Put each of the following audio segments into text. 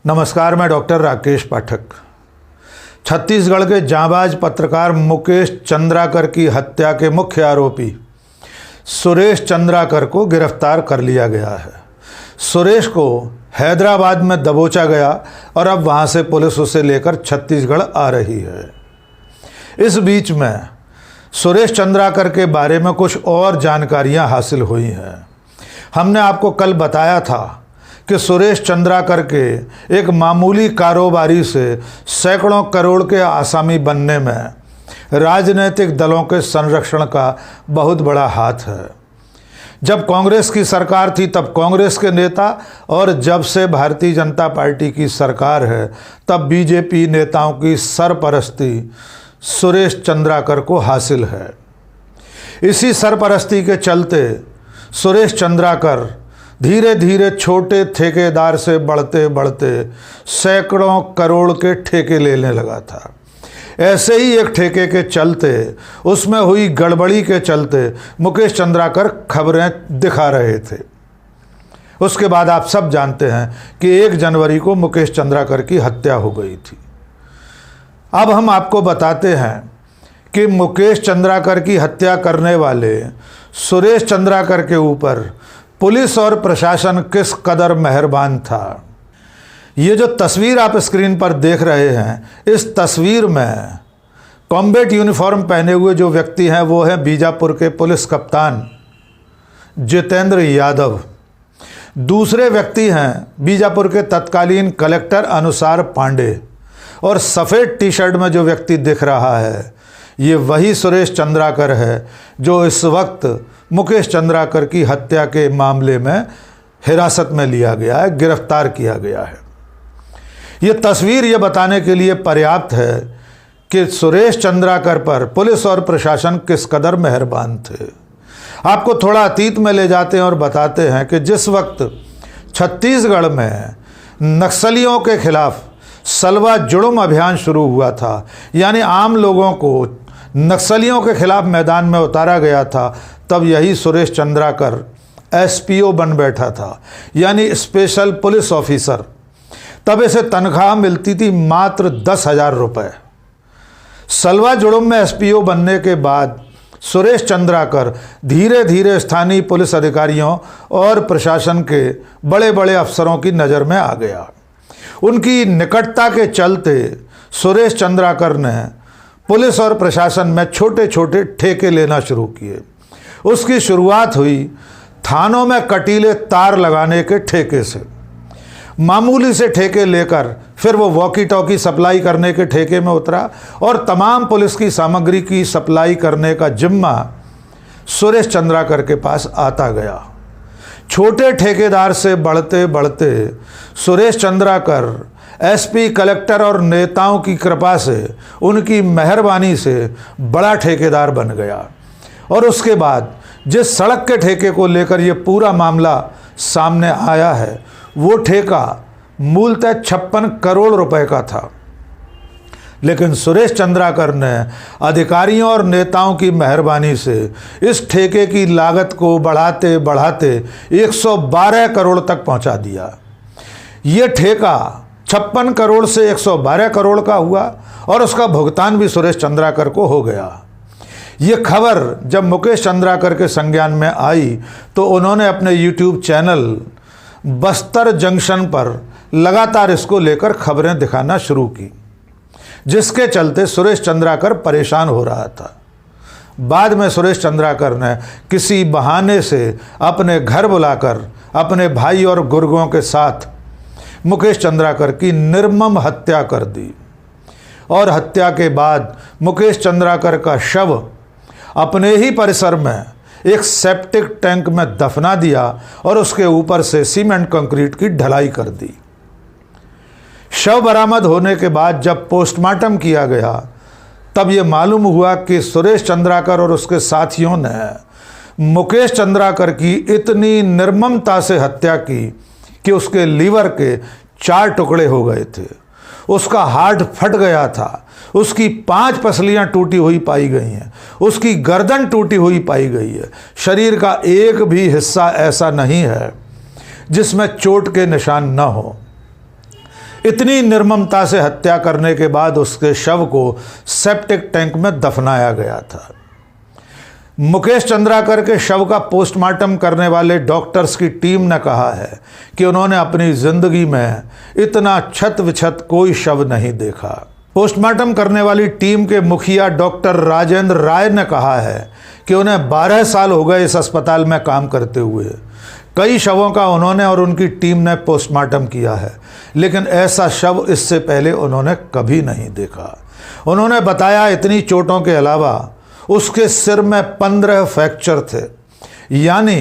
नमस्कार, मैं डॉक्टर राकेश पाठक। छत्तीसगढ़ के जांबाज पत्रकार मुकेश चंद्राकर की हत्या के मुख्य आरोपी सुरेश चंद्राकर को गिरफ्तार कर लिया गया है। सुरेश को हैदराबाद में दबोचा गया और अब वहां से पुलिस उसे लेकर छत्तीसगढ़ आ रही है। इस बीच में सुरेश चंद्राकर के बारे में कुछ और जानकारियां हासिल हुई हैं। हमने आपको कल बताया था कि सुरेश चंद्राकर के एक मामूली कारोबारी से सैकड़ों करोड़ के आसामी बनने में राजनीतिक दलों के संरक्षण का बहुत बड़ा हाथ है। जब कांग्रेस की सरकार थी तब कांग्रेस के नेता, और जब से भारतीय जनता पार्टी की सरकार है तब बीजेपी नेताओं की सरपरस्ती सुरेश चंद्राकर को हासिल है। इसी सरपरस्ती के चलते सुरेश चंद्राकर धीरे धीरे छोटे ठेकेदार से बढ़ते बढ़ते सैकड़ों करोड़ के ठेके लेने लगा था। ऐसे ही एक ठेके के चलते, उसमें हुई गड़बड़ी के चलते मुकेश चंद्राकर खबरें दिखा रहे थे। उसके बाद आप सब जानते हैं कि 1 जनवरी को मुकेश चंद्राकर की हत्या हो गई थी। अब हम आपको बताते हैं कि मुकेश चंद्राकर की हत्या करने वाले सुरेश चंद्राकर के ऊपर पुलिस और प्रशासन किस कदर मेहरबान था। ये जो तस्वीर आप स्क्रीन पर देख रहे हैं, इस तस्वीर में कॉम्बैट यूनिफॉर्म पहने हुए जो व्यक्ति हैं वो हैं बीजापुर के पुलिस कप्तान जितेंद्र यादव। दूसरे व्यक्ति हैं बीजापुर के तत्कालीन कलेक्टर अनुसार पांडे। और सफ़ेद टी शर्ट में जो व्यक्ति दिख रहा है ये वही सुरेश चंद्राकर है जो इस वक्त मुकेश चंद्राकर की हत्या के मामले में हिरासत में लिया गया है, गिरफ्तार किया गया है। ये तस्वीर ये बताने के लिए पर्याप्त है कि सुरेश चंद्राकर पर पुलिस और प्रशासन किस कदर मेहरबान थे। आपको थोड़ा अतीत में ले जाते हैं और बताते हैं कि जिस वक्त छत्तीसगढ़ में नक्सलियों के खिलाफ सलवा जुड़ुम अभियान शुरू हुआ था, यानी आम लोगों को नक्सलियों के खिलाफ मैदान में उतारा गया था, तब यही सुरेश चंद्राकर एसपीओ बन बैठा था, यानी स्पेशल पुलिस ऑफिसर। तब इसे तनख्वाह मिलती थी मात्र 10,000 रुपये। सलवा जुड़ुम में एसपीओ बनने के बाद सुरेश चंद्राकर धीरे धीरे स्थानीय पुलिस अधिकारियों और प्रशासन के बड़े बड़े अफसरों की नज़र में आ गया। उनकी निकटता के चलते सुरेश चंद्राकर ने पुलिस और प्रशासन में छोटे छोटे ठेके लेना शुरू किए। उसकी शुरुआत हुई थानों में कटीले तार लगाने के ठेके से। मामूली से ठेके लेकर फिर वो वॉकी टॉकी सप्लाई करने के ठेके में उतरा और तमाम पुलिस की सामग्री की सप्लाई करने का जिम्मा सुरेश चंद्राकर के पास आता गया। छोटे ठेकेदार से बढ़ते बढ़ते सुरेश चंद्राकर एसपी, कलेक्टर और नेताओं की कृपा से, उनकी मेहरबानी से बड़ा ठेकेदार बन गया। और उसके बाद जिस सड़क के ठेके को लेकर ये पूरा मामला सामने आया है वो ठेका मूलतः 56 करोड़ रुपए का था। लेकिन सुरेश चंद्राकर ने अधिकारियों और नेताओं की मेहरबानी से इस ठेके की लागत को बढ़ाते बढ़ाते 112 करोड़ तक पहुंचा दिया। ये ठेका 56 करोड़ से 112 करोड़ का हुआ और उसका भुगतान भी सुरेश चंद्राकर को हो गया। ये खबर जब मुकेश चंद्राकर के संज्ञान में आई तो उन्होंने अपने यूट्यूब चैनल बस्तर जंक्शन पर लगातार इसको लेकर खबरें दिखाना शुरू की, जिसके चलते सुरेश चंद्राकर परेशान हो रहा था। बाद में सुरेश चंद्राकर ने किसी बहाने से अपने घर बुलाकर अपने भाई और गुर्गों के साथ मुकेश चंद्राकर की निर्मम हत्या कर दी। और हत्या के बाद मुकेश चंद्राकर का शव अपने ही परिसर में एक सेप्टिक टैंक में दफना दिया और उसके ऊपर से सीमेंट कंक्रीट की ढलाई कर दी। शव बरामद होने के बाद जब पोस्टमार्टम किया गया तब ये मालूम हुआ कि सुरेश चंद्राकर और उसके साथियों ने मुकेश चंद्राकर की इतनी निर्ममता से हत्या की कि उसके लीवर के 4 टुकड़े हो गए थे, उसका हार्ट फट गया था, उसकी 5 पसलियां टूटी हुई पाई गई हैं, उसकी गर्दन टूटी हुई पाई गई है। शरीर का एक भी हिस्सा ऐसा नहीं है जिसमें चोट के निशान न हो। इतनी निर्ममता से हत्या करने के बाद उसके शव को सेप्टिक टैंक में दफनाया गया था। मुकेश चंद्राकर के शव का पोस्टमार्टम करने वाले डॉक्टर्स की टीम ने कहा है कि उन्होंने अपनी जिंदगी में इतना छत विछत कोई शव नहीं देखा। पोस्टमार्टम करने वाली टीम के मुखिया डॉक्टर राजेंद्र राय ने कहा है कि उन्हें 12 साल हो गए इस अस्पताल में काम करते हुए। कई शवों का उन्होंने और उनकी टीम ने पोस्टमार्टम किया है, लेकिन ऐसा शव इससे पहले उन्होंने कभी नहीं देखा। उन्होंने बताया इतनी चोटों के अलावा उसके सिर में 15 फ्रैक्चर थे। यानी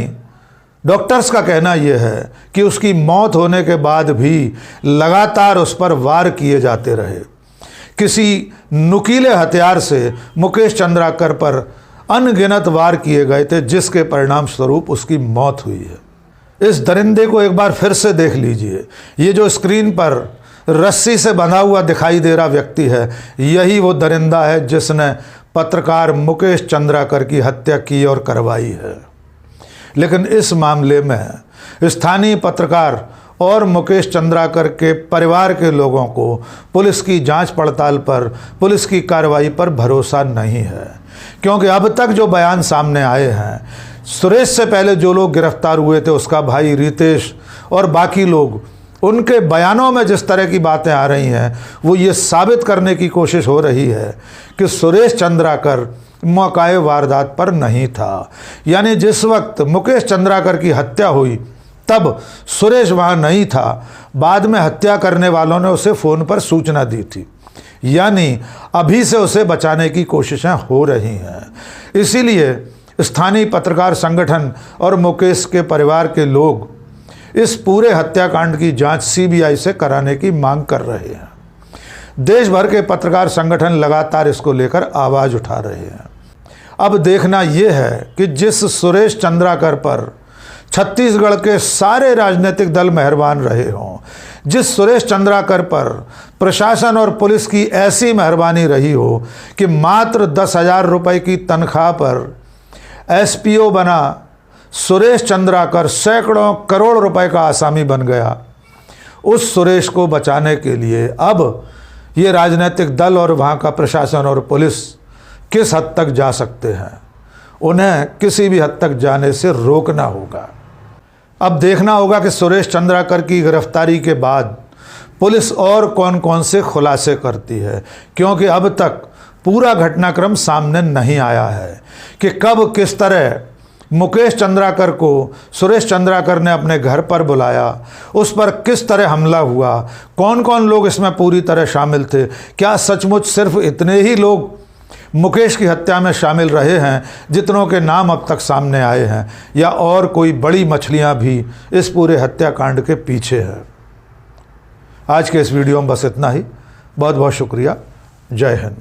डॉक्टर्स का कहना यह है कि उसकी मौत होने के बाद भी लगातार उस पर वार किए जाते रहे। किसी नुकीले हथियार से मुकेश चंद्राकर पर अनगिनत वार किए गए थे, जिसके परिणाम स्वरूप उसकी मौत हुई है। इस दरिंदे को एक बार फिर से देख लीजिए। ये जो स्क्रीन पर रस्सी से बंधा हुआ दिखाई दे रहा व्यक्ति है, यही वो दरिंदा है जिसने पत्रकार मुकेश चंद्राकर की हत्या की और करवाई है। लेकिन इस मामले में स्थानीय पत्रकार और मुकेश चंद्राकर के परिवार के लोगों को पुलिस की जांच पड़ताल पर, पुलिस की कार्रवाई पर भरोसा नहीं है, क्योंकि अब तक जो बयान सामने आए हैं, सुरेश से पहले जो लोग गिरफ्तार हुए थे, उसका भाई रितेश और बाकी लोग, उनके बयानों में जिस तरह की बातें आ रही हैं, वो ये साबित करने की कोशिश हो रही है कि सुरेश चंद्राकर मौकाए वारदात पर नहीं था। यानी जिस वक्त मुकेश चंद्राकर की हत्या हुई तब सुरेश वहाँ नहीं था। बाद में हत्या करने वालों ने उसे फ़ोन पर सूचना दी थी। यानी अभी से उसे बचाने की कोशिशें हो रही हैं। इसीलिए स्थानीय पत्रकार संगठन और मुकेश के परिवार के लोग इस पूरे हत्याकांड की जांच सीबीआई से कराने की मांग कर रहे हैं। देश भर के पत्रकार संगठन लगातार इसको लेकर आवाज़ उठा रहे हैं। अब देखना यह है कि जिस सुरेश चंद्राकर पर छत्तीसगढ़ के सारे राजनीतिक दल मेहरबान रहे हों, जिस सुरेश चंद्राकर पर प्रशासन और पुलिस की ऐसी मेहरबानी रही हो कि मात्र 10,000 रुपये की तनख्वाह पर एसपीओ बना सुरेश चंद्राकर सैकड़ों करोड़ रुपए का आसामी बन गया, उस सुरेश को बचाने के लिए अब ये राजनीतिक दल और वहाँ का प्रशासन और पुलिस किस हद तक जा सकते हैं। उन्हें किसी भी हद तक जाने से रोकना होगा। अब देखना होगा कि सुरेश चंद्राकर की गिरफ्तारी के बाद पुलिस और कौन कौन से खुलासे करती है, क्योंकि अब तक पूरा घटनाक्रम सामने नहीं आया है कि कब किस तरह मुकेश चंद्राकर को सुरेश चंद्राकर ने अपने घर पर बुलाया, उस पर किस तरह हमला हुआ, कौन कौन लोग इसमें पूरी तरह शामिल थे। क्या सचमुच सिर्फ इतने ही लोग मुकेश की हत्या में शामिल रहे हैं जितनों के नाम अब तक सामने आए हैं, या और कोई बड़ी मछलियां भी इस पूरे हत्याकांड के पीछे है। आज के इस वीडियो में बस इतना ही। बहुत बहुत शुक्रिया। जय हिंद।